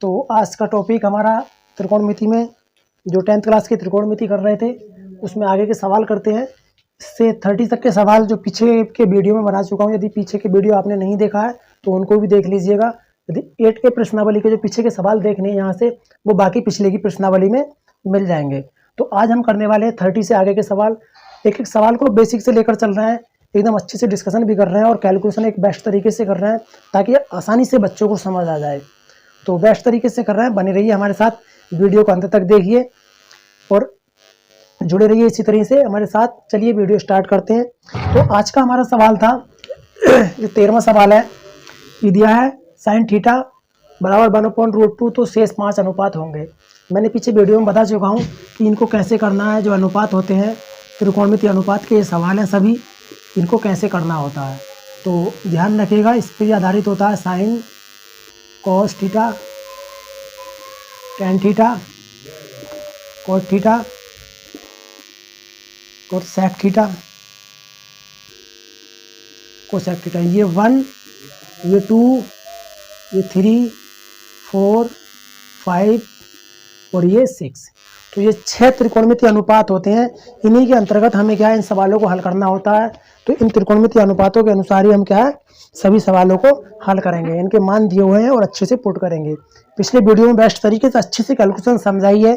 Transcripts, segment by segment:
तो आज का टॉपिक हमारा त्रिकोणमिति में जो 10th क्लास की त्रिकोणमिति कर रहे थे उसमें आगे के सवाल करते हैं। इससे 30 तक के सवाल जो पीछे के वीडियो में बना चुका हूँ, यदि पीछे के वीडियो आपने नहीं देखा है तो उनको भी देख लीजिएगा। यदि 8 के प्रश्नावली के जो पीछे के सवाल देखने हैं यहाँ से, वो बाकी पिछले की प्रश्नावली में मिल जाएंगे। तो आज हम करने वाले हैं 30 से आगे के सवाल। एक एक सवाल को बेसिक से लेकर चल रहे हैं, एकदम अच्छे से डिस्कशन भी कर रहे हैं और कैलकुलेशन एक बेस्ट तरीके से कर रहे हैं ताकि आसानी से बच्चों को समझ आ जाए। तो बेस्ट तरीके से कर रहे हैं, बने रहिए हमारे साथ, वीडियो को अंत तक देखिए और जुड़े रहिए इसी तरह से हमारे साथ। चलिए वीडियो स्टार्ट करते हैं। तो आज का हमारा सवाल था, ये 13वां सवाल है। ये दिया है साइन थीटा बराबर 1/√2, तो शेष 5 अनुपात होंगे। मैंने पीछे वीडियो में बता चुका हूँ कि इनको कैसे करना है। जो अनुपात होते हैं त्रिकोणमितीय अनुपात के ये सवाल हैं सभी, इनको कैसे करना होता है तो ध्यान रखिएगा। इस पर आधारित होता है sine cos theta, tan theta, cot theta और सेक थीटा, कोसेक थीटा। ये 1, ये 2, ये 3, 4, 5 और ये 6। तो ये 6 त्रिकोणमितीय अनुपात होते हैं। इन्हीं के अंतर्गत हमें क्या है, इन सवालों को हल करना होता है। तो इन त्रिकोणमितीय अनुपातों के अनुसार ही हम क्या है, सभी सवालों को हल करेंगे। इनके मान दिए हुए हैं और अच्छे से पुट करेंगे। पिछले वीडियो में बेस्ट तरीके से अच्छे से कैलकुलेशन समझाई है।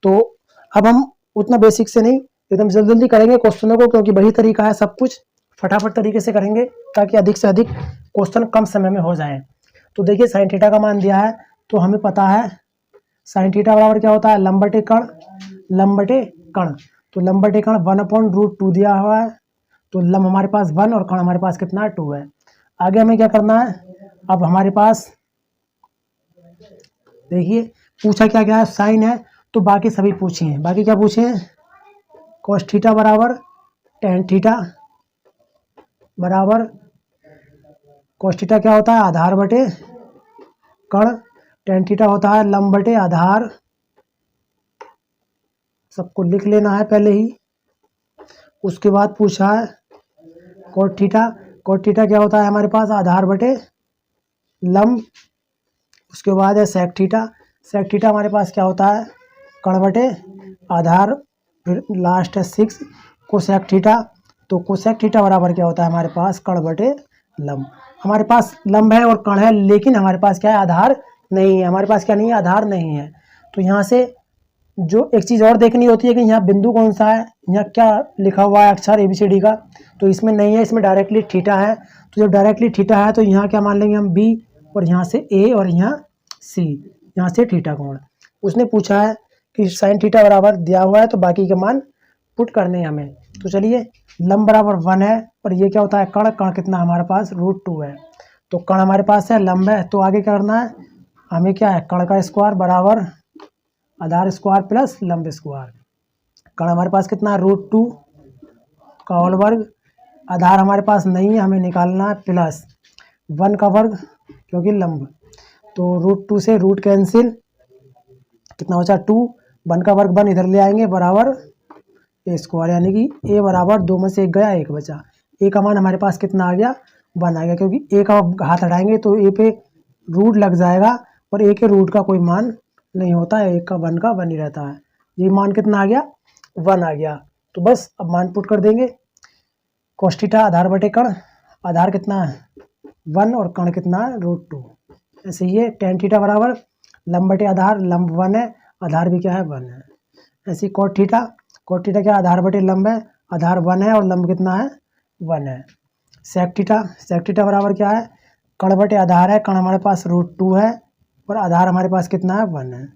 तो अब हम उतना बेसिक से नहीं, एकदम जल्दी जल्दी करेंगे क्वेश्चनों को, क्योंकि वही तरीका है, सब कुछ फटाफट तरीके से करेंगे ताकि अधिक से अधिक क्वेश्चन कम समय में हो जाए। तो देखिए साइन थीटा का मान दिया है, तो हमें पता है साइन थीटा बराबर क्या होता है, लंब बटे कण, लंब बटे कण। तो लंब बटे कण 1/√2 दिया हुआ है। तो लंब हमारे पास 1 और कण हमारे पास कितना है, 2 है। आगे हमें क्या करना है, अब हमारे पास देखिए पूछा क्या क्या है, साइन है तो बाकी सभी पूछे हैं। बाकी क्या पूछे हैं, कॉस थीटा बराबर टेन थीटा बराबर, कॉस थीटा क्या होता है, आधार बटे कण, टेन थीटा होता है लंब बटे आधार। सबको लिख लेना है पहले ही। उसके बाद पूछा है कोट थीटा, कोट थीटा क्या होता है हमारे पास, आधार बटे लंब। उसके बाद है सेक थीटा, सेक थीटा हमारे पास क्या होता है, कण बटे आधार। फिर लास्ट है 6 कोसेक थीटा। तो कोसेक थीटा बराबर क्या होता है हमारे पास, कण बटे लंब। हमारे पास लंब है और कण है, लेकिन हमारे पास क्या है, आधार नहीं है। हमारे पास क्या नहीं है, आधार नहीं है। तो यहाँ से जो एक चीज़ और देखनी होती है कि यहाँ बिंदु कौन सा है, यहाँ क्या लिखा हुआ है अक्षर ABCD का, तो इसमें नहीं है, इसमें डायरेक्टली थीटा है। तो जब डायरेक्टली थीटा है तो यहाँ क्या मान लेंगे हम B, और यहाँ से A और यहाँ C, यहाँ से थीटा कोण। उसने पूछा है कि साइन थीटा बराबर दिया हुआ है, तो बाकी के मान पुट करने हैं हमें। तो चलिए, लंब बराबर 1 है और ये क्या होता है, कण, कण कितना हमारे पास √2 है। तो कण हमारे पास है, लंब है, तो आगे क्या करना है हमें, क्या है, कण का स्क्वायर बराबर आधार स्क्वायर प्लस लंब स्क्वायर। कण हमारे पास कितना है, √2 का होल वर्ग, आधार हमारे पास नहीं है, हमें निकालना है, प्लस 1 का वर्ग क्योंकि लंब। तो √2 से रूट कैंसिल, कितना बचा 2, 1 का वर्ग 1 इधर ले आएंगे बराबर ए स्क्वायर, यानी कि ए बराबर 2 में से 1 गया, 1 बचा। ए का मान हमारे पास कितना आ गया, 1 आ गया, क्योंकि ए का हाथ हटाएंगे तो ए पे रूट लग जाएगा और ए के रूट का कोई मान नहीं होता है, 1 का 1 का 1 ही रहता है। ये मान कितना आ गया, 1 आ गया। तो बस अब मान पुट कर देंगे। कॉस थीटा आधार बटे कण, आधार कितना है 1 और कण कितना है √2। ऐसे ही है टेन थीटा बराबर लंब बटे आधार, लंब 1 है, आधार भी क्या है 1 है। ऐसे ही कोट थीटा, कोट थीटा क्या, आधार बटे लंब है, आधार 1 है और लंब कितना है 1 है। सेक थीटा, सेक थीटा बराबर क्या है, कण बटे आधार है, कण हमारे पास √2 है और आधार हमारे पास कितना है 1 है।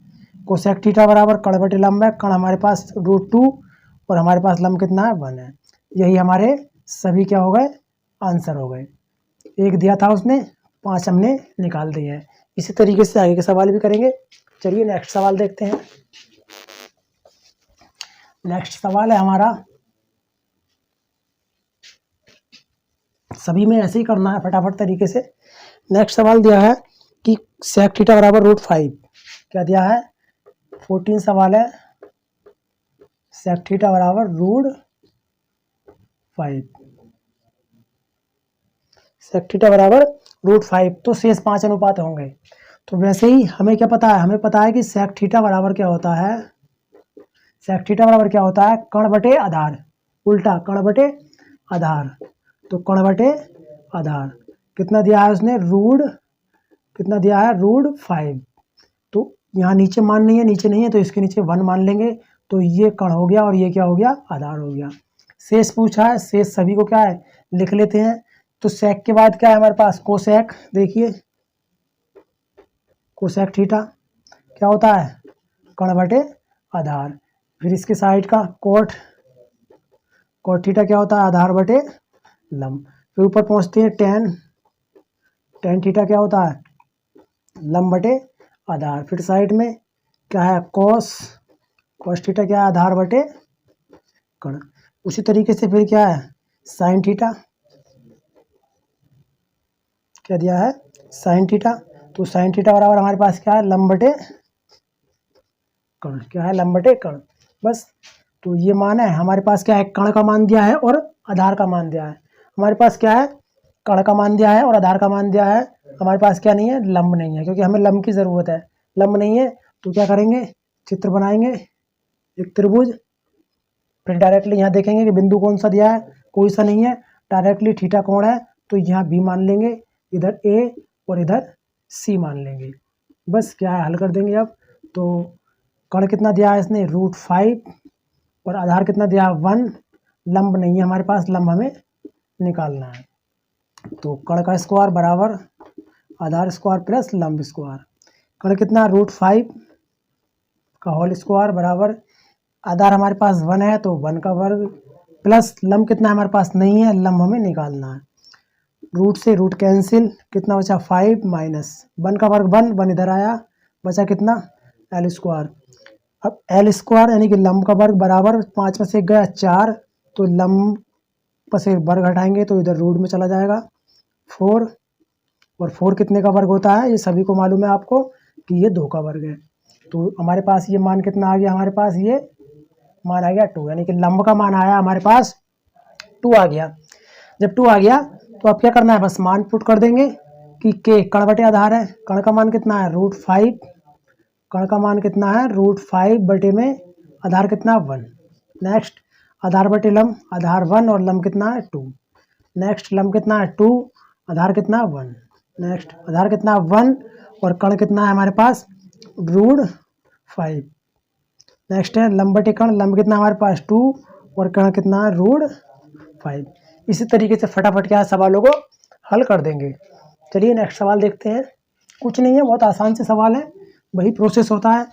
कोसेक थीटा बराबर कण बटे लंब है, कण हमारे पास √2 और हमारे पास लंब कितना है 1 है। यही हमारे सभी क्या हो गए, आंसर हो गए। एक दिया था उसने, 5 हमने निकाल दिए हैं। इसी तरीके से आगे के सवाल भी करेंगे। चलिए नेक्स्ट सवाल देखते हैं। नेक्स्ट सवाल है हमारा, सभी में ऐसे ही करना है फटाफट तरीके से। नेक्स्ट सवाल दिया है कि सेक थीटा बराबर √5, क्या दिया है, 14 सवाल है। सेक थीटा बराबर √5, सेक थीटा बराबर √5, तो शेष 5 अनुपात होंगे। तो वैसे ही हमें क्या पता है, हमें पता है कि सेक थीटा बराबर क्या होता है, सेक थीटा बराबर क्या होता है, कर्ण बटे आधार, उल्टा कर्ण बटे आधार। तो कर्ण बटे आधार कितना दिया है उसने, रूट, कितना दिया है, रूट 5। तो यहाँ नीचे मान नहीं है, नीचे नहीं है, तो इसके नीचे 1 मान लेंगे। तो ये कर्ण हो गया और ये क्या हो गया, आधार हो गया। शेष पूछा है, शेष सभी को क्या है लिख लेते हैं। तो सेक के बाद क्या है हमारे पास, कोसेक। देखिए कोसेक थीटा क्या होता है, कर्ण बटे आधार। फिर इसके साइड का कोट, कोट थीटा क्या होता है, आधार बटे लंब। फिर ऊपर पहुंचते हैं टेन, टेन थीटा क्या होता है, लंब बटे आधार। फिर साइड में क्या है, कोस, कोस थीटा क्या है, आधार बटे कर्ण। उसी तरीके से फिर क्या है, साइन थीटा, क्या दिया है, साइन थीटा। तो साइन थीटा बराबर हमारे पास क्या है, लंब बटे कर्ण, क्या है, लंब बटे कर्ण। बस। तो ये मान है हमारे पास, क्या है, कर्ण का मान दिया है और आधार का मान दिया है। हमारे पास क्या है, कर्ण का मान दिया है और आधार का मान दिया है। हमारे पास क्या नहीं है, लंब नहीं है, क्योंकि हमें लंब की ज़रूरत है। लंब नहीं है तो क्या करेंगे, चित्र बनाएंगे, एक त्रिभुज। फिर डायरेक्टली यहाँ देखेंगे कि बिंदु कौन सा दिया है, कोई सा नहीं है। डायरेक्टली थीटा कोण है तो यहाँ बी मान लेंगे, इधर ए और इधर सी मान लेंगे। बस क्या है, हल कर देंगे अब। तो कर्ण कितना दिया है इसने, रूट 5, और आधार कितना दिया है, 1। लंब नहीं है हमारे पास, लंब हमें निकालना है। तो कर्ण का स्क्वायर बराबर आधार स्क्वायर प्लस लंब स्क्वायर। कर्ण कितना, रूट 5 का होल स्क्वायर बराबर आधार हमारे पास 1 है तो 1 का वर्ग, प्लस लंब कितना हमारे पास नहीं है, लंब हमें निकालना है। रूट से रूट कैंसिल, कितना बचा 5 माइनस 1 का वर्ग 1, 1 इधर आया, बचा कितना, एल स्क्वायर। अब एल स्क्वायर यानी कि लंब का वर्ग बराबर 5 में से गया 4, तो लंब पर से वर्ग हटाएंगे तो इधर रूट में चला जाएगा 4, और 4 कितने का वर्ग होता है, ये सभी को मालूम है आपको कि ये 2 का वर्ग है। तो हमारे पास ये मान कितना आ गया, हमारे पास ये मान आ गया 2, यानी कि लंब का मान आया हमारे पास 2 आ गया। जब 2 आ गया तो अब क्या करना है, बस मान पुट कर देंगे कि के कर्ण बटे आधार है, कर्ण का मान कितना है, रूट 5, कर्ण का मान कितना है, रूट 5 बटे में आधार कितना, 1। नेक्स्ट आधार बटे लंब, आधार 1 और लंब कितना है 2। नेक्स्ट लंब कितना है 2, आधार कितना 1। नेक्स्ट आधार कितना 1 और कर्ण कितना है हमारे पास, रूट 5। नेक्स्ट है लंब बटे कर्ण, लंब कितना हमारे पास 2 और कर्ण कितना है, रूट 5। इसी तरीके से फटाफट क्या सवालों को हल कर देंगे। चलिए नेक्स्ट सवाल देखते हैं। कुछ नहीं है, बहुत आसान से सवाल है, वही प्रोसेस होता है,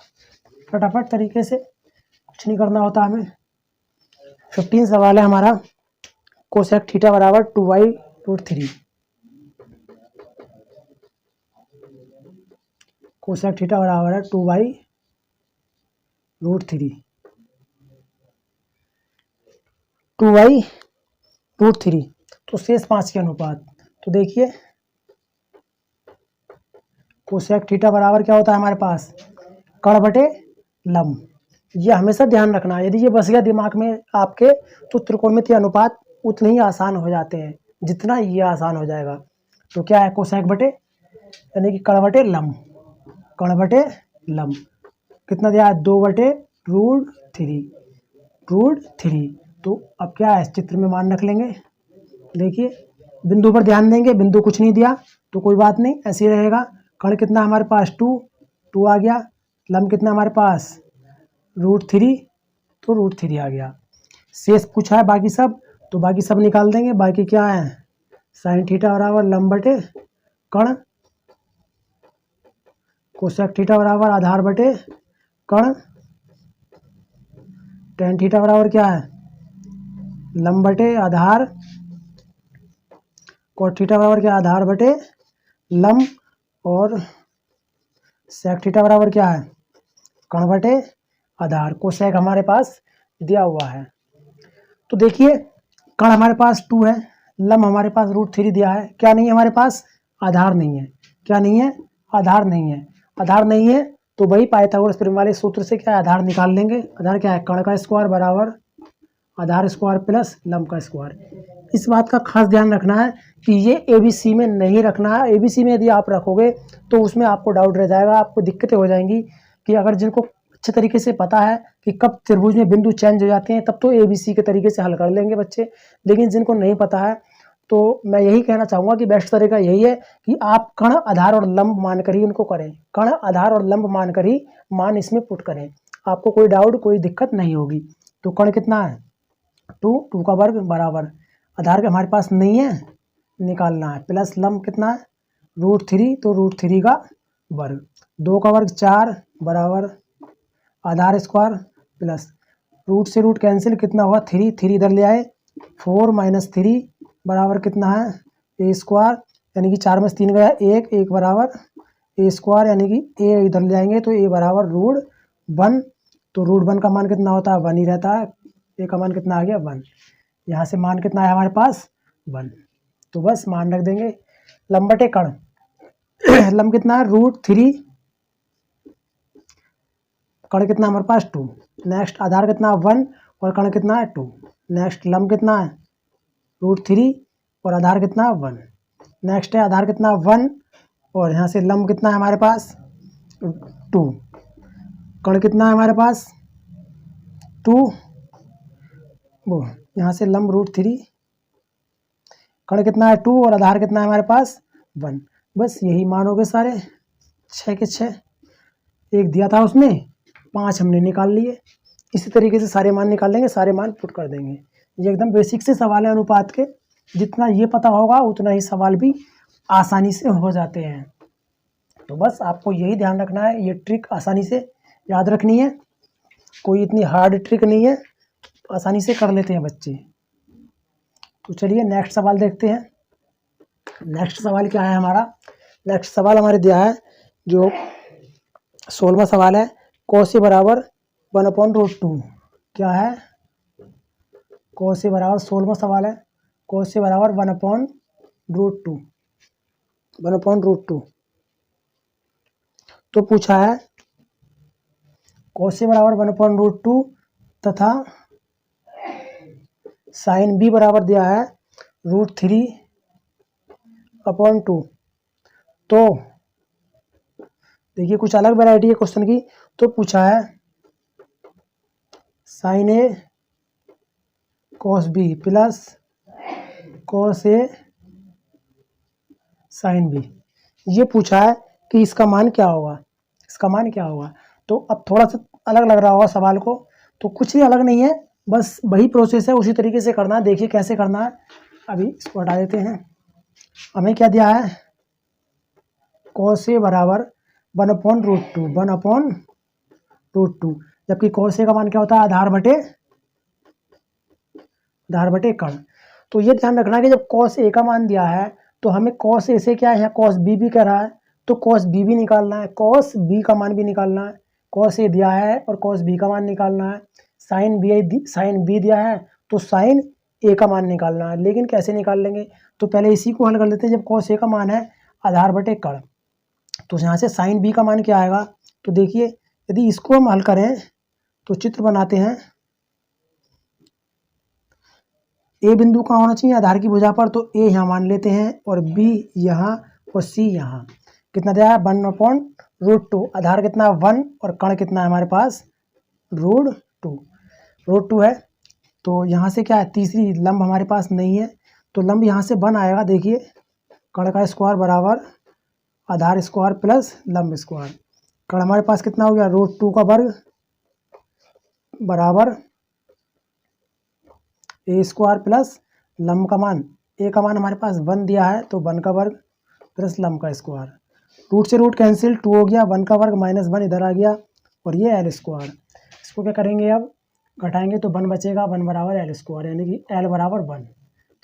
फटाफट तरीके से, कुछ नहीं करना होता हमें। 15 सवाल है हमारा। कोसेक थीटा बराबर 2y√3, कोसेक थीटा बराबर है 2y√3, 2y√3। तो शेष 5 के अनुपात। तो देखिए कोसेक थीटा बराबर क्या होता है हमारे पास, कर्ण बटे लंब। ये हमेशा ध्यान रखना है, यदि ये बस गया दिमाग में आपके तो त्रिकोणमितीय अनुपात उतने ही आसान हो जाते हैं जितना ये आसान हो जाएगा। तो क्या है, कोसेक बटे यानी कि कर्ण बटे लंब, कर्ण बटे लंब कितना दिया है, 2/√3, √3। तो अब क्या है, चित्र में मान रख लेंगे। देखिए बिंदु पर ध्यान देंगे, बिंदु कुछ नहीं दिया तो कोई बात नहीं, ऐसे ही रहेगा। कर्ण कितना हमारे पास 2 आ गया, लंब कितना हमारे पास √3, तो √3 आ गया। शेष पूछा है बाकी सब, तो बाकी सब निकाल देंगे। बाकी क्या है, साइन थीटा बराबर लंब बटे कर्ण, कोसेक थीटा बराबर आधार बटे कर्ण, टेन थीटा बराबर क्या है, लंब बटे आधार, कोट थीटा बराबर क्या, आधार बटे लंब, और सेक थीटा बराबर क्या है, कर्ण बटे आधार। कोसेक हमारे पास दिया हुआ है। तो देखिए कर्ण हमारे पास 2 है, लंब हमारे पास √3 दिया है, क्या नहीं है हमारे पास, आधार नहीं है। क्या नहीं है, आधार नहीं है। आधार नहीं है तो वही पाइथागोरस प्रमेय वाले सूत्र से क्या है, आधार निकाल लेंगे। आधार क्या है, कर्ण का स्क्वायर बराबर आधार स्क्वायर प्लस लंब का स्क्वायर। इस बात का खास ध्यान रखना है कि ये ABC में नहीं रखना है। ABC में यदि आप रखोगे तो उसमें आपको डाउट रह जाएगा, आपको दिक्कतें हो जाएंगी कि अगर जिनको अच्छे तरीके से पता है कि कब त्रिभुज में बिंदु चेंज हो जाते हैं तब तो ABC के तरीके से हल कर लेंगे बच्चे, लेकिन जिनको नहीं पता है तो मैं यही कहना चाहूँगा कि बेस्ट तरीका यही है कि आप कण, आधार और लंब मानकर ही उनको करें। कण, आधार और लंब मानकर ही मान इसमें पुट करें, आपको कोई डाउट, कोई दिक्कत नहीं होगी। तो कण कितना है 2 का वर्ग बराबर आधार के हमारे पास नहीं है, निकालना है, प्लस लंब कितना है √3, तो √3 का वर्ग, 2 का वर्ग 4 बराबर आधार स्क्वायर प्लस रूट से रूट कैंसिल, कितना हुआ 3 इधर ले आए, 4 - 3 बराबर कितना है A स्क्वायर, यानी कि 4 में से 3 गया 1 बराबर A स्क्वायर, यानी कि A इधर ले जाएंगे तो A बराबर √1, तो √1 का मान कितना होता है 1 ही रहता है, A का मान कितना आ गया 1, यहाँ से मान कितना है हमारे पास 1, तो बस मान रख देंगे। लंब बटे कण लंब कितना है √3, कण कितना हमारे पास 2, नेक्स्ट आधार कितना 1 और कण कितना है 2, नेक्स्ट लंब कितना है √3 और आधार कितना 1, नेक्स्ट है आधार कितना 1 और यहाँ से लंब कितना है हमारे पास 2, कण कितना है हमारे पास 2, वो यहाँ से लंब √3, कण कितना है 2 और आधार कितना है हमारे पास 1, बस यही मान हो गए सारे 6 के 6, एक दिया था उसमें 5 हमने निकाल लिए। इसी तरीके से सारे मान निकाल लेंगे, सारे मान पुट कर देंगे। ये एकदम बेसिक से सवाल है अनुपात के, जितना ये पता होगा उतना ही सवाल भी आसानी से हो जाते हैं। तो बस आपको यही ध्यान रखना है, ये ट्रिक आसानी से याद रखनी है, कोई इतनी हार्ड ट्रिक नहीं है, आसानी से कर लेते हैं बच्चे। तो चलिए नेक्स्ट सवाल देखते हैं। नेक्स्ट सवाल क्या है हमारा, नेक्स्ट सवाल हमारे दिया है जो 16वां सवाल है, cos A बराबर 1/√2, क्या है cos A बराबर, 16वां सवाल है, cos A बराबर 1/√2, तो पूछा है cos A बराबर 1/√2 तथा sin B बराबर दिया है √3/2। तो देखिए कुछ अलग वैरायटी है क्वेश्चन की, तो पूछा है sin A cos B plus cos A sin B, ये पूछा है कि इसका मान क्या होगा, इसका मान क्या होगा। तो अब थोड़ा सा अलग लग रहा होगा सवाल को, तो कुछ भी अलग नहीं है, बस वही प्रोसेस है, उसी तरीके से करना है। देखिए कैसे करना है, अभी इसको हटा देते हैं। हमें क्या दिया है cos A बराबर 1/√2, जबकि cos A का मान क्या होता है आधार बटे कण। तो ये ध्यान रखना कि जब cos A का मान दिया है तो हमें cos A से क्या है, cos B भी कह रहा है तो cos B भी निकालना है, cos B का मान भी निकालना है, cos A दिया है और cos B का मान निकालना है, sin B दिया है तो sin A का मान निकालना है। लेकिन कैसे निकाल लेंगे, तो पहले इसी को हल कर लेते हैं। जब cos A का मान है आधार बटे कण, तो यहाँ से sin B का मान क्या आएगा, तो देखिए यदि इसको हम हल करें तो चित्र बनाते हैं, A बिंदु कहाँ होना चाहिए आधार की भुजा पर, तो A यहाँ मान लेते हैं और B यहाँ और C यहाँ, कितना दिया है 1/√2, आधार कितना 1 और कण कितना है हमारे पास √2 है। तो यहाँ से क्या है, तीसरी लंब हमारे पास नहीं है, तो लंब यहाँ से 1 आएगा। देखिए कण का स्क्वायर बराबर आधार स्क्वायर प्लस लंब स्क्वायर, कण हमारे पास कितना हो गया √2 का वर्ग बराबर A स्क्वायर प्लस लंब का मान, A का मान हमारे पास 1 दिया है तो 1 का वर्ग प्लस लंब का स्क्वायर, रूट से रूट कैंसिल, 2 हो गया, 1 का वर्ग -1 इधर आ गया और ये L स्क्वायर। इसको क्या करेंगे अब घटाएंगे तो 1 बचेगा, 1 बराबर L स्क्वायर, यानी कि L बराबर 1।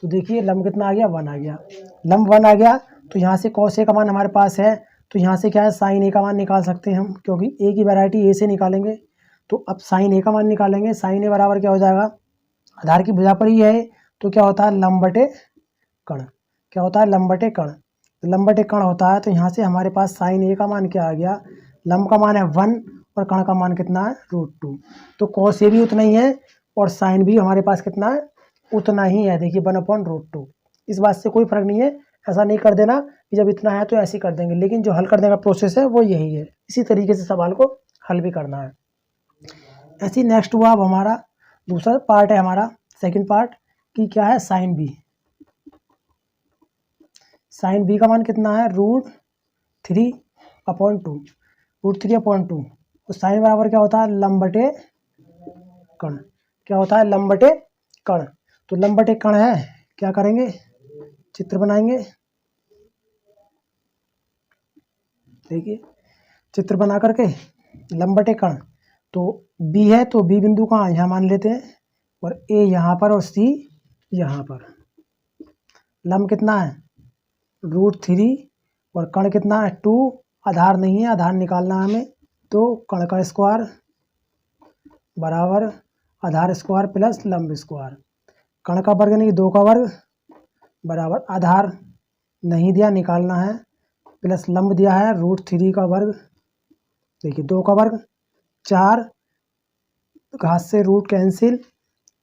तो देखिए लंब कितना आ गया 1 आ गया, लंब 1 आ गया, तो यहाँ से cos A का मान हमारे पास है, तो यहाँ से क्या है sin A का मान निकाल सकते हैं हम, क्योंकि A की वैरायटी A से निकालेंगे। तो अब sin A का मान निकालेंगे, sin A बराबर क्या हो जाएगा, आधार की भुजा पर ही है तो क्या होता है लंब बटे कण, क्या होता है लंब बटे कण, लंब बटे कण होता है। तो यहाँ से हमारे पास sin A का मान क्या आ गया, लंब का मान है 1 और कण का मान कितना है √2, तो cos A भी उतना ही है और sin भी हमारे पास कितना है उतना ही है। देखिए 1/√2, इस बात से कोई फर्क नहीं है। ऐसा नहीं कर देना कि जब इतना है तो ऐसे ही कर देंगे, लेकिन जो हल करने का प्रोसेस है वो यही है। इसी तरीके से सवाल को हल भी करना है। ऐसे नेक्स्ट हुआ अब हमारा दूसरा पार्ट है, हमारा सेकंड पार्ट कि क्या है साइन बी। साइन बी का मान कितना है √3/2, √3/2। तो साइन बराबर क्या होता है लंब बटे कण। क्या होता है लंब बटे कण। तो लंब बटे कण है, क्या करेंगे चित्र बनाएंगे। देखिए चित्र बना करके लंब बटे कण, तो बी है तो बी बिंदु कहाँ यहाँ मान लेते हैं, और ए यहाँ पर और सी यहाँ पर। लंब कितना है √3 और कण कितना है 2। आधार नहीं है, आधार निकालना है हमें। तो कण का स्क्वायर बराबर आधार स्क्वायर प्लस लंब स्क्वायर। कण का वर्ग नहीं 2 का वर्ग बराबर आधार नहीं दिया निकालना है, प्लस लंब दिया है √3 का वर्ग। देखिए 2 का वर्ग 4, घात से रूट कैंसिल,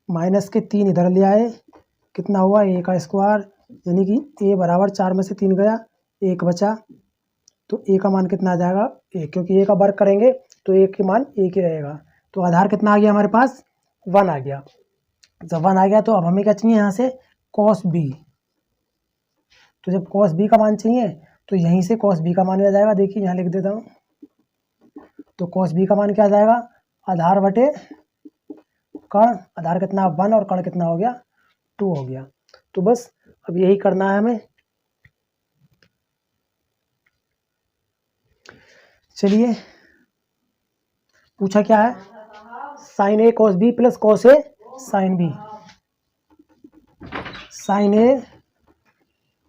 माइनस के 3 इधर ले आए, कितना हुआ ए का स्क्वायर, यानी कि ए बराबर 4 में से 3 गया, 1 बचा। तो ए का मान कितना आ जाएगा 1, क्योंकि ए का वर्ग करेंगे तो ए के मान 1 ही रहेगा। तो आधार कितना आ गया हमारे पास 1 आ गया। जब 1 आ गया तो अब हमें क्या चाहिए यहाँ से cos b। तो जब cos b का मान चाहिए तो यहीं से cos b का मान आ जाएगा। देखिए यहाँ लिख देता हूँ। तो cos b का मान क्या आ जाएगा आधार बटे कण। आधार कितना 1 और कण कितना हो गया 2 हो गया। तो बस अब यही करना है हमें। चलिए पूछा क्या है sine A cos b plus cos a sine b। Sine A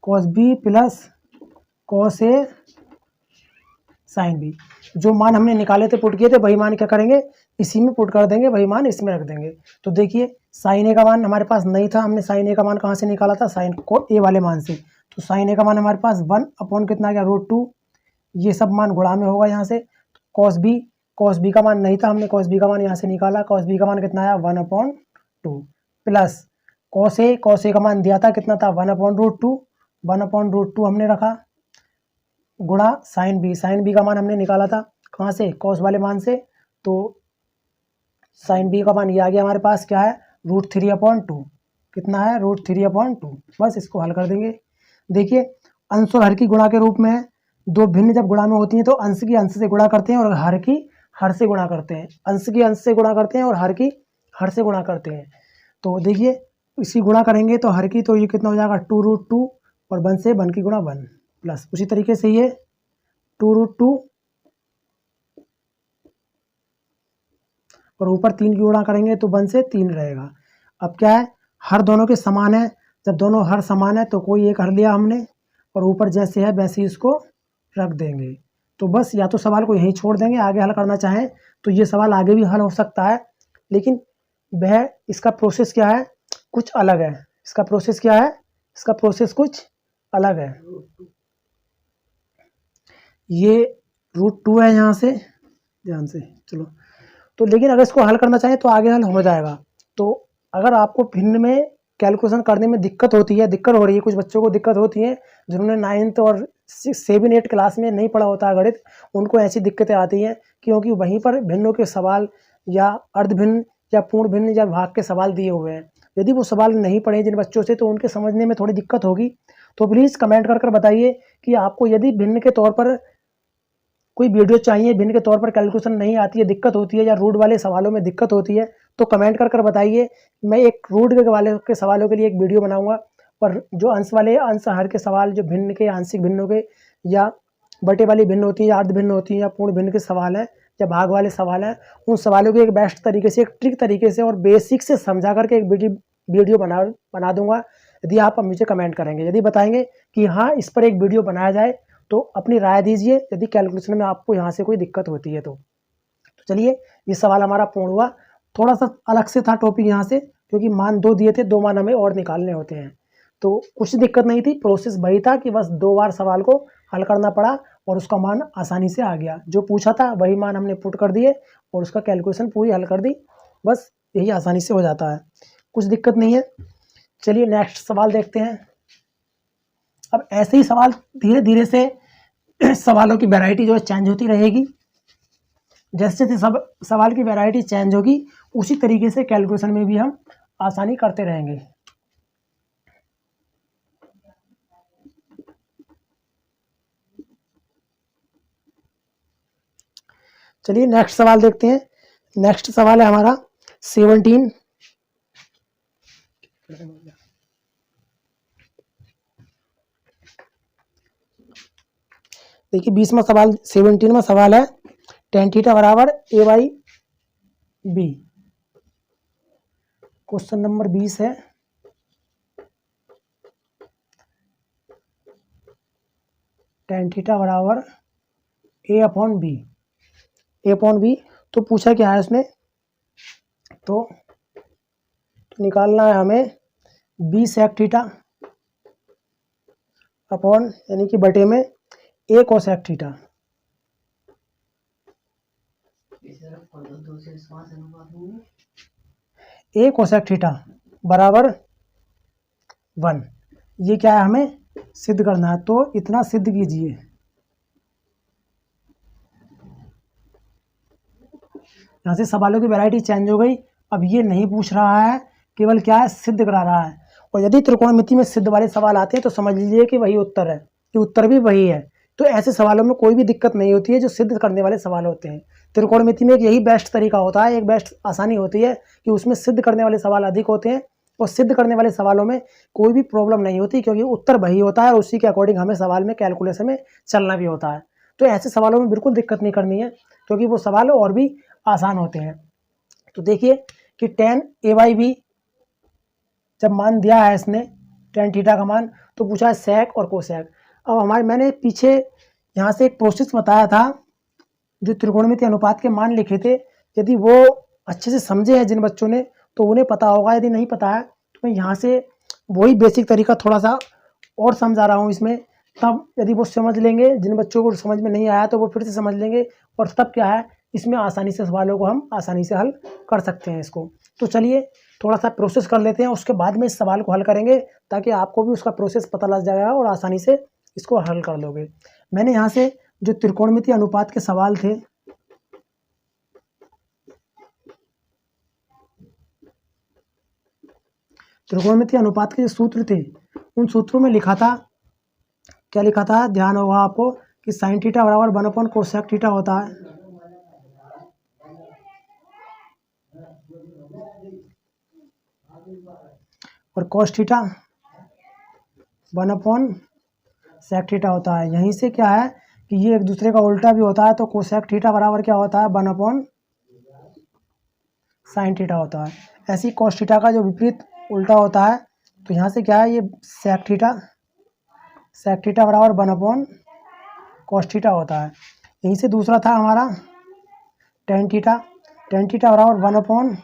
cos b plus cos a sine b। जो मान हमने निकाले थे पुट किए थे वही मान क्या करेंगे इसी में पुट कर देंगे, वही मान इसमें रख देंगे। तो देखिए साइन ए का मान हमारे पास नहीं था, हमने साइन ए का मान कहाँ से निकाला था साइन को ए वाले मान से। तो साइन ए का मान हमारे पास 1 अपॉन कितना आ गया √2। ये सब मान गुणा में होगा यहाँ से। cos b का मान नहीं था, हमने cos b का मान यहाँ से निकाला। cos b का मान कितना आया 1/2 प्लस cos a का मान दिया था कितना था 1/√2। 1/√2 हमने रखा गुणा साइन बी का मान हमने निकाला था कहाँ से cos वाले मान से। तो साइन बी का मान ये आ गया हमारे पास क्या है √3/2। कितना है √3/2। बस इसको हल कर देंगे। देखिए अंश और हर की गुणा के रूप में है। दो भिन्न जब गुणा में होती हैं तो अंश की अंश से गुणा करते हैं और हर की हर से गुणा करते हैं। अंश की अंश से गुणा करते हैं और हर की हर से गुणा करते हैं। तो देखिए इसी गुणा करेंगे तो हर की तो ये कितना हो जाएगा 2√2 और 1 से 1 की गुणा 1 प्लस उसी तरीके से ये 2√2 और ऊपर 3 की गुणा करेंगे तो 1 से 3 रहेगा। अब क्या है हर दोनों के समान है। जब दोनों हर समान है तो कोई एक हर लिया हमने और ऊपर जैसे है वैसे ही इसको रख देंगे। तो बस या तो सवाल को यहीं छोड़ देंगे, आगे हल करना चाहें तो ये सवाल आगे भी हल हो सकता है, लेकिन वह इसका प्रोसेस क्या है कुछ अलग है। इसका प्रोसेस क्या है इसका प्रोसेस कुछ अलग है। ये √2 है यहाँ से ध्यान से चलो। तो लेकिन अगर इसको हल करना चाहें तो आगे हल हो जाएगा। तो अगर आपको भिन्न में कैलकुलेशन करने में दिक्कत होती है, दिक्कत हो रही है, कुछ बच्चों को दिक्कत होती है जिन्होंने 9th और 7, 8 क्लास में नहीं पढ़ा होता गणित, उनको ऐसी दिक्कतें आती हैं क्योंकि वहीं पर भिन्नों के सवाल या अर्ध भिन्न या पूर्ण भिन्न या भाग के सवाल दिए हुए हैं। यदि वो सवाल नहीं पढ़े जिन बच्चों से तो उनके समझने में थोड़ी दिक्कत होगी। तो प्लीज़ कमेंट कर बताइए कि आपको यदि भिन्न के तौर पर कोई वीडियो चाहिए, भिन्न के तौर पर कैलकुलेशन नहीं आती है, दिक्कत होती है या रूट वाले सवालों में दिक्कत होती है तो कमेंट कर बताइए। मैं एक रूट के वाले के सवालों के लिए एक वीडियो बनाऊंगा, और जो अंश वाले अंश हर के सवाल जो भिन्न के आंशिक भिन्नों के या बटे वाली भिन्न होती है या अर्ध भिन्न होती है या पूर्ण भिन्न के सवाल हैं या भाग वाले सवाल हैं, उन सवालों को एक बेस्ट तरीके से एक ट्रिक तरीके से और बेसिक से समझा करके एक वीडियो बना दूंगा। यदि आप मुझे कमेंट करेंगे, यदि बताएंगे कि हाँ इस पर एक वीडियो बनाया जाए तो अपनी राय दीजिए यदि कैलकुलेशन में आपको यहाँ से कोई दिक्कत होती है तो चलिए ये सवाल हमारा पूर्ण हुआ। थोड़ा सा अलग से था टॉपिक यहाँ से क्योंकि मान 2 दिए थे, 2 मान हमें और निकालने होते हैं। तो कुछ दिक्कत नहीं थी, प्रोसेस वही था कि बस 2 बार सवाल को हल करना पड़ा और उसका मान आसानी से आ गया। जो पूछा था वही मान हमने पुट कर दिए और उसका कैलकुलेशन पूरी हल कर दी। बस यही आसानी से हो जाता है, कुछ दिक्कत नहीं है। चलिए नेक्स्ट सवाल देखते हैं। अब ऐसे ही सवाल धीरे धीरे से सवालों की वैरायटी जो है चेंज होती रहेगी। जैसे जैसे सब सवाल की वैरायटी चेंज होगी उसी तरीके से कैलकुलेशन में भी हम आसानी करते रहेंगे। चलिए नेक्स्ट सवाल देखते हैं। नेक्स्ट सवाल है हमारा 17। देखिए 20वां सवाल 17वां सवाल है tan थीटा बराबर a/b। क्वेश्चन नंबर 20 है tan थीटा बराबर a/b। a/b तो पूछा क्या है उसने, तो निकालना है हमें b sec थीटा अपॉन यानी कि बटे में a cosec theta. a cosec theta बराबर 1। ये क्या है हमें सिद्ध करना है, तो इतना सिद्ध कीजिए। यहाँ से सवालों की वैरायटी चेंज हो गई। अब ये नहीं पूछ रहा है, केवल क्या है सिद्ध करा रहा है। और यदि त्रिकोणमिति में सिद्ध वाले सवाल आते हैं तो समझ लीजिए कि वही उत्तर है, कि उत्तर भी वही है। तो ऐसे सवालों में कोई भी दिक्कत नहीं होती है जो सिद्ध करने वाले सवाल होते हैं। त्रिकोणमिति में एक यही बेस्ट तरीका होता है, एक बेस्ट आसानी होती है कि उसमें सिद्ध करने वाले सवाल अधिक होते हैं और सिद्ध करने वाले सवालों में कोई भी प्रॉब्लम नहीं होती, क्योंकि उत्तर वही होता है और उसी के अकॉर्डिंग हमें सवाल में कैलकुलेशन में चलना भी होता है। तो ऐसे सवालों में बिल्कुल दिक्कत नहीं करनी है, क्योंकि वो सवाल और भी आसान होते हैं। तो देखिए कि tan a/b जब मान दिया है इसने tan थीटा का मान, तो पूछा है sec और cosec। अब मैंने पीछे यहाँ से एक प्रोसेस बताया था, जो त्रिकोणमिति अनुपात के मान लिखे थे। यदि वो अच्छे से समझे हैं जिन बच्चों ने तो उन्हें पता होगा, यदि नहीं पता है तो मैं यहाँ से वही बेसिक तरीका थोड़ा सा और समझा रहा हूँ इसमें। तब यदि वो समझ लेंगे, जिन बच्चों को समझ में नहीं आया तो वो फिर से समझ लेंगे, और तब क्या है इसमें आसानी से सवालों को हम आसानी से हल कर सकते हैं इसको। तो चलिए थोड़ा सा प्रोसेस कर लेते हैं, उसके बाद में इस सवाल को हल करेंगे, ताकि आपको भी उसका प्रोसेस पता लग जाएगा और आसानी से इसको हल कर लोगे। मैंने यहाँ से जो त्रिकोणमिति अनुपात के सवाल थे, त्रिकोणमिति अनुपात के जो सूत्र थे उन सूत्रों में लिखा था, क्या लिखा था ध्यान होगा आपको, कि साइन थीटा बराबर 1 कोसेक थीटा होता है, और कॉस थीटा 1 सेक थीटा होता है। यहीं से क्या है कि ये एक दूसरे का उल्टा भी होता है, तो कोसेक थीटा बराबर क्या होता है 1 साइन थीटा होता है। ऐसे ही कॉस थीटा का जो विपरीत उल्टा होता है, तो यहाँ से क्या है ये सेक थीटा बराबर 1 कॉस थीटा होता है। यहीं से दूसरा था हमारा टेन थीटा बराबर 1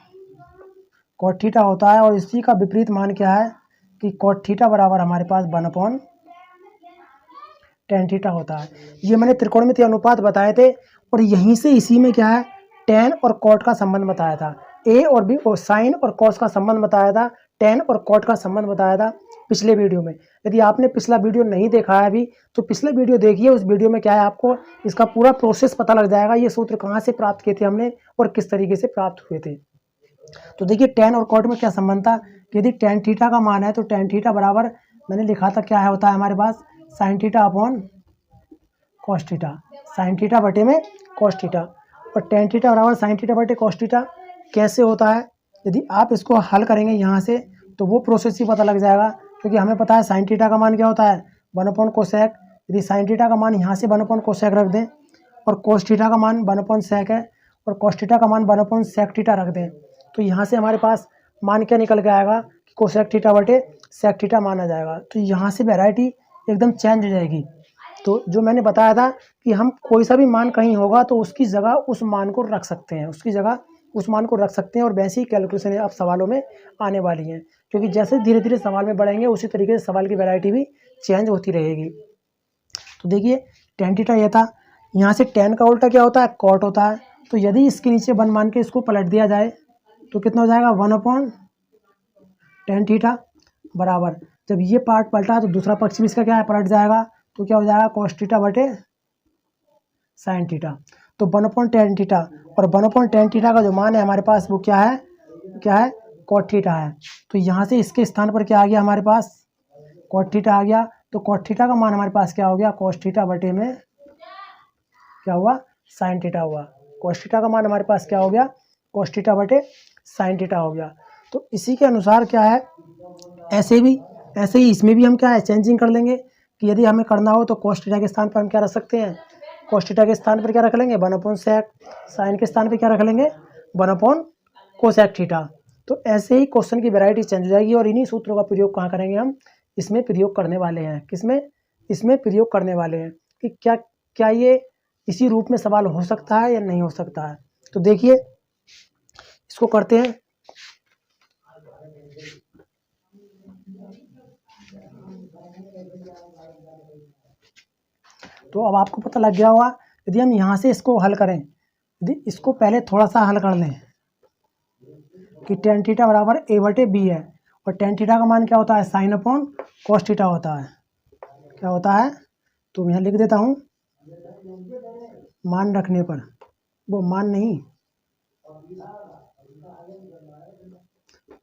कॉट थीटा होता है, और इसी का विपरीत मान क्या है कि कॉट थीटा बराबर हमारे पास 1 टेन थीटा होता है। ये मैंने त्रिकोणमिति अनुपात बताए थे, और यहीं से इसी में क्या है टेन और कॉट का संबंध बताया था, ए और बी और साइन और कॉस का संबंध बताया था, टेन और कॉट का संबंध बताया था पिछले वीडियो में। यदि आपने पिछला वीडियो नहीं देखा है अभी तो पिछला वीडियो देखिए, उस वीडियो में क्या है आपको इसका पूरा प्रोसेस पता लग जाएगा, ये सूत्र कहाँ से प्राप्त किए थे हमने और किस तरीके से प्राप्त हुए थे। तो देखिए टेन और कॉट में क्या संबंध था, यदि टेन थीटा का मान है तो टेन थीटा बराबर मैंने लिखा था क्या है होता है हमारे पास sine theta upon cos theta, sine theta बटे में कॉस थीटा, और टेन थीटा बराबर साइन थीटा बटे कॉस थीटा। कैसे होता है, यदि आप इसको हल करेंगे यहाँ से तो वो प्रोसेस ही पता लग जाएगा, क्योंकि हमें पता है साइन थीटा का मान क्या होता है 1 कोसेक। यदि साइन थीटा का मान यहाँ से 1 कोसेक रख दें और कोस थीटा का मान 1 सेक है और कॉस थीटा का मान 1 सेक थीटा रख दें, तो यहाँ से हमारे पास मान क्या निकल के आएगा कि कोसेक थीटा बटे सेक थीटा मान आ जाएगा। तो यहाँ से वैरायटी एकदम चेंज हो जाएगी। तो जो मैंने बताया था कि हम कोई सा भी मान कहीं होगा तो उसकी जगह उस मान को रख सकते हैं, उसकी जगह उस मान को रख सकते हैं, और वैसे ही कैलकुलेशन अब सवालों में आने वाली हैं, क्योंकि जैसे धीरे धीरे सवाल में बढ़ेंगे उसी तरीके से सवाल की वैरायटी भी चेंज होती रहेगी। तो देखिए टेन थीटा यह था, यहाँ से टेन का उल्टा क्या होता है कॉट होता है, तो यदि इसके नीचे 1 मान के इसको पलट दिया जाए तो कितना हो जाएगा 1 अपॉन टेन थीटा, बराबर, जब ये पार्ट पलटा तो दूसरा पक्ष भी इसका क्या है, पलट जाएगा। तो क्या हो जाएगा, कॉस थीटा बटे साइन थीटा। तो 1/tan थीटा और 1/tan थीटा का जो मान है हमारे पास वो क्या है, कॉट थीटा है। तो यहाँ से इसके स्थान पर क्या आ गया हमारे पास, कॉट थीटा आ गया। तो कॉट थीटा का मान हमारे पास क्या हो गया, कॉस थीटा बटे में क्या हुआ, साइन थीटा हुआ। कॉस थीटा का मान हमारे पास क्या हो गया, कॉस थीटा बटे साइन थीटा हो गया। तो इसी के अनुसार क्या है, ऐसे ही इसमें भी हम क्या है, चेंजिंग कर लेंगे कि यदि हमें करना हो तो कॉस थीटा के स्थान पर हम क्या रख सकते हैं, कॉस थीटा के स्थान पर क्या रख लेंगे, 1/sec, साइन के स्थान पर क्या रख लेंगे, 1/cosec थीटा। तो ऐसे ही क्वेश्चन की वैरायटी चेंज हो जाएगी और इन्हीं सूत्रों का प्रयोग कहाँ करेंगे हम, इसमें प्रयोग करने वाले हैं। किसमें, इसमें प्रयोग करने वाले हैं कि क्या क्या ये इसी रूप में सवाल हो सकता है या नहीं हो सकता है। तो देखिए इसको करते हैं। तो अब आपको पता लग गया होगा, यदि हम यहाँ से इसको हल करें, यदि इसको पहले थोड़ा सा हल कर लें कि tan थीटा बराबर a/b है और tan थीटा का मान क्या होता है, साइन अपॉन कॉस थीटा होता है। क्या होता है, तो यहाँ लिख देता हूँ, मान रखने पर, वो मान नहीं,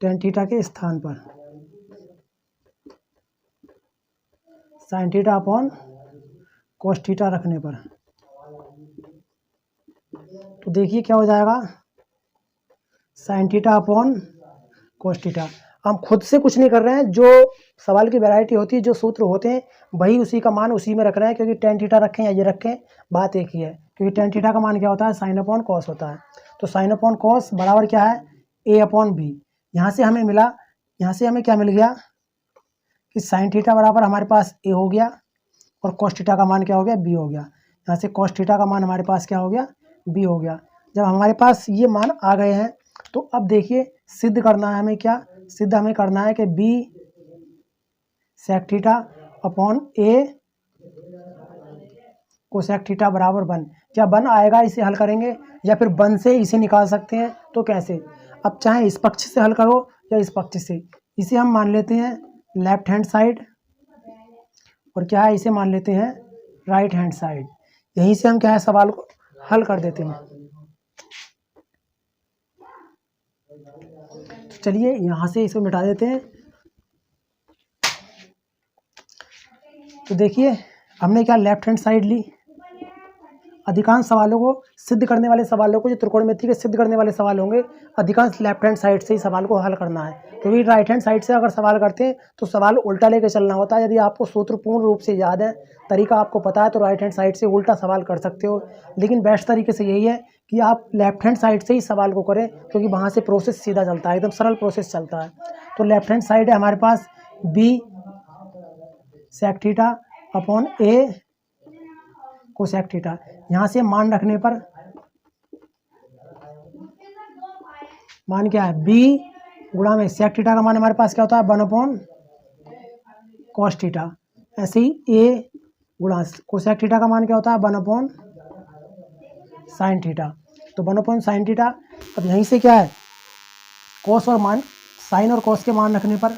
tan थीटा के स्थान पर sign theta upon cos theta रखने पर। तो देखिए क्या हो जाएगा, sign theta upon cos theta. हम खुद से कुछ नहीं कर रहे हैं, जो सवाल की वैरायटी होती है, जो सूत्र होते हैं वही उसी का मान उसी में रख रहे हैं, क्योंकि tan थीटा रखें या ये रखें बात एक ही है, क्योंकि tan थीटा का मान क्या होता है, साइन अपॉन कॉस होता है। तो साइन अपॉन कॉस बराबर क्या है, a/b। यहाँ से हमें मिला, यहाँ से हमें क्या मिल गया कि साइन थीटा बराबर हमारे पास a हो गया और कॉस थीटा का मान क्या हो गया, b हो गया। यहाँ से कॉस थीटा का मान हमारे पास क्या हो गया, b हो गया। जब हमारे पास ये मान आ गए हैं तो अब देखिए सिद्ध करना है हमें, क्या सिद्ध हमें करना है कि b sec theta upon a cosec theta बराबर 1। क्या 1 आएगा, इसे हल करेंगे, या फिर 1 से इसे निकाल सकते हैं। तो कैसे, अब चाहे इस पक्ष से हल करो या इस पक्ष से, इसे हम मान लेते हैं लेफ्ट हैंड साइड और क्या है, इसे मान लेते हैं राइट हैंड साइड। यहीं से हम क्या है, सवाल को हल कर देते हैं। तो चलिए यहाँ से इसको मिटा देते हैं। तो देखिए हमने क्या लेफ्ट हैंड साइड ली। अधिकांश सवालों को सिद्ध करने वाले सवालों को, जो त्रिकोणमिति के सिद्ध करने वाले सवाल होंगे, अधिकांश लेफ्ट हैंड साइड से ही सवाल को हल करना है, क्योंकि राइट हैंड साइड से अगर सवाल करते हैं तो सवाल उल्टा लेकर चलना होता है। यदि आपको सूत्र पूर्ण रूप से याद है, तरीका आपको पता है, तो राइट हैंड साइड से उल्टा सवाल कर सकते हो। लेकिन बेस्ट तरीके से यही है कि आप लेफ्ट हैंड साइड से ही सवाल को करें, क्योंकि वहाँ से प्रोसेस सीधा चलता है, एकदम सरल प्रोसेस चलता है। तो लेफ्ट हैंड साइड है हमारे पास b sec theta upon a cosec theta. यहाँ से मान रखने पर मान क्या है, b गुणा में सेक थीटा का मान हमारे पास क्या होता है, 1/cos थीटा। ऐसे ही a गुणा कोसेक थीटा का मान क्या होता है, 1/sin थीटा। तो 1/sin थीटा। अब यहीं से क्या है, cos और मान, साइन और cos के मान रखने पर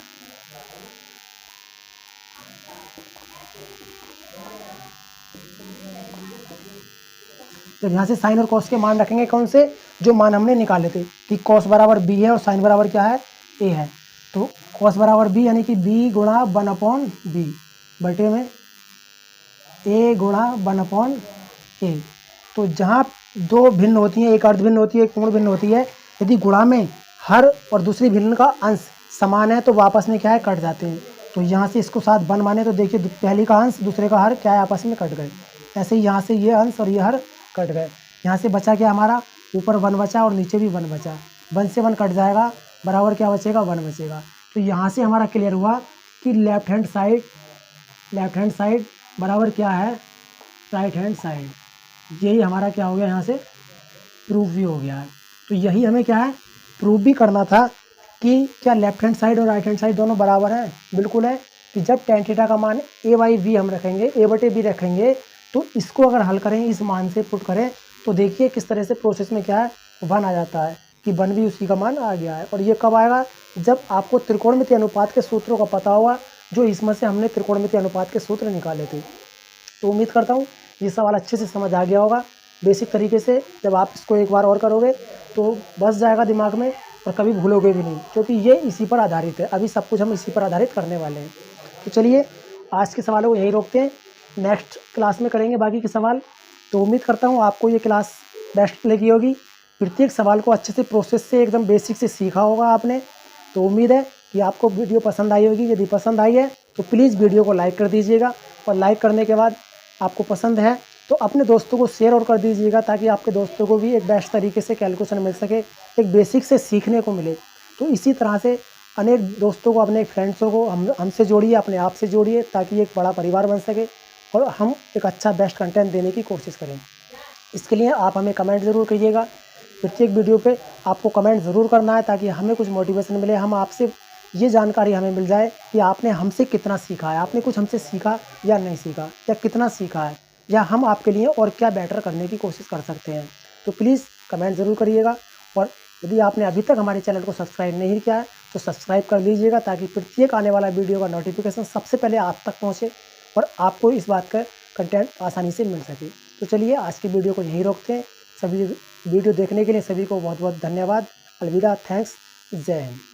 जब यहाँ से साइन और कॉस के मान रखेंगे, कौन से, जो मान हमने निकाले थे कि कॉस बराबर b है और साइन बराबर क्या है, a है। तो कॉस बराबर b यानी कि b गुणा 1/b बटे में a गुणा 1/a। तो जहाँ दो भिन्न होती हैं, एक अर्ध भिन्न होती है, एक पूर्ण भिन्न होती है, यदि गुणा में हर और दूसरी भिन्न का अंश समान है तो वापस में क्या है, कट जाते हैं। तो यहाँ से इसको साथ 1 माने तो देखिए पहली का अंश दूसरे का हर क्या है, आपस में कट गए। ऐसे ही यहाँ से ये अंश और ये हर कट गए। यहाँ से बचा क्या हमारा, ऊपर 1 बचा और नीचे भी 1 बचा। 1 से 1 कट जाएगा, बराबर क्या बचेगा, 1 बचेगा। तो यहाँ से हमारा क्लियर हुआ कि लेफ्ट हैंड साइड बराबर क्या है, राइट हैंड साइड। यही हमारा क्या हो गया, यहाँ से प्रूफ भी हो गया है। तो यही हमें क्या है, प्रूफ भी करना था कि क्या लेफ्ट हैंड साइड और राइट हैंड साइड दोनों बराबर हैं। बिल्कुल है कि जब tan थीटा का मान a/b हम रखेंगे, a/b रखेंगे, तो इसको अगर हल करें, इस मान से पुट करें, तो देखिए किस तरह से प्रोसेस में क्या है, 1 आ जाता है कि 1 भी उसी का मान आ गया है। और ये कब आएगा, जब आपको त्रिकोणमितीय अनुपात के सूत्रों का पता होगा, जो इसमें से हमने त्रिकोणमितीय अनुपात के सूत्र निकाले थे। तो उम्मीद करता हूँ ये सवाल अच्छे से समझ आ गया होगा। बेसिक तरीके से जब आप इसको एक बार और करोगे तो बस जाएगा दिमाग में और कभी भूलोगे भी नहीं, क्योंकि ये इसी पर आधारित है। अभी सब कुछ हम इसी पर आधारित करने वाले हैं। तो चलिए आज के सवालों को यहीं रोकते हैं, नेक्स्ट क्लास में करेंगे बाकी के सवाल। तो उम्मीद करता हूँ आपको ये क्लास बेस्ट लगी होगी। प्रत्येक सवाल को अच्छे से प्रोसेस से एकदम बेसिक से सीखा होगा आपने। तो उम्मीद है कि आपको वीडियो पसंद आई होगी। यदि पसंद आई है तो प्लीज़ वीडियो को लाइक कर दीजिएगा, और लाइक करने के बाद आपको पसंद है तो अपने दोस्तों को शेयर और कर दीजिएगा, ताकि आपके दोस्तों को भी एक बेस्ट तरीके से कैलकुलेशन मिल सके, एक बेसिक से सीखने को मिले। तो इसी तरह से अनेक दोस्तों को, अपने फ्रेंड्सों को हमसे जोड़िए, अपने आप से जोड़िए, ताकि एक बड़ा परिवार बन सके और हम एक अच्छा बेस्ट कंटेंट देने की कोशिश करें। इसके लिए आप हमें कमेंट ज़रूर करिएगा। प्रत्येक वीडियो पे आपको कमेंट ज़रूर करना है, ताकि हमें कुछ मोटिवेशन मिले, हम आपसे ये जानकारी हमें मिल जाए कि आपने हमसे कितना सीखा है, आपने कुछ हमसे सीखा या नहीं सीखा, या कितना सीखा है, या हम आपके लिए और क्या बेटर करने की कोशिश कर सकते हैं। तो प्लीज़ कमेंट ज़रूर करिएगा। और यदि आपने अभी तक हमारे चैनल को सब्सक्राइब नहीं किया है तो सब्सक्राइब कर लीजिएगा, ताकि प्रत्येक आने वाला वीडियो का नोटिफिकेशन सबसे पहले आप तक पहुँचे और आपको इस बात का कंटेंट आसानी से मिल सके। तो चलिए आज की वीडियो को यहीं रोकते हैं। सभी वीडियो देखने के लिए सभी को बहुत बहुत धन्यवाद। अलविदा, थैंक्स, जय हिंद।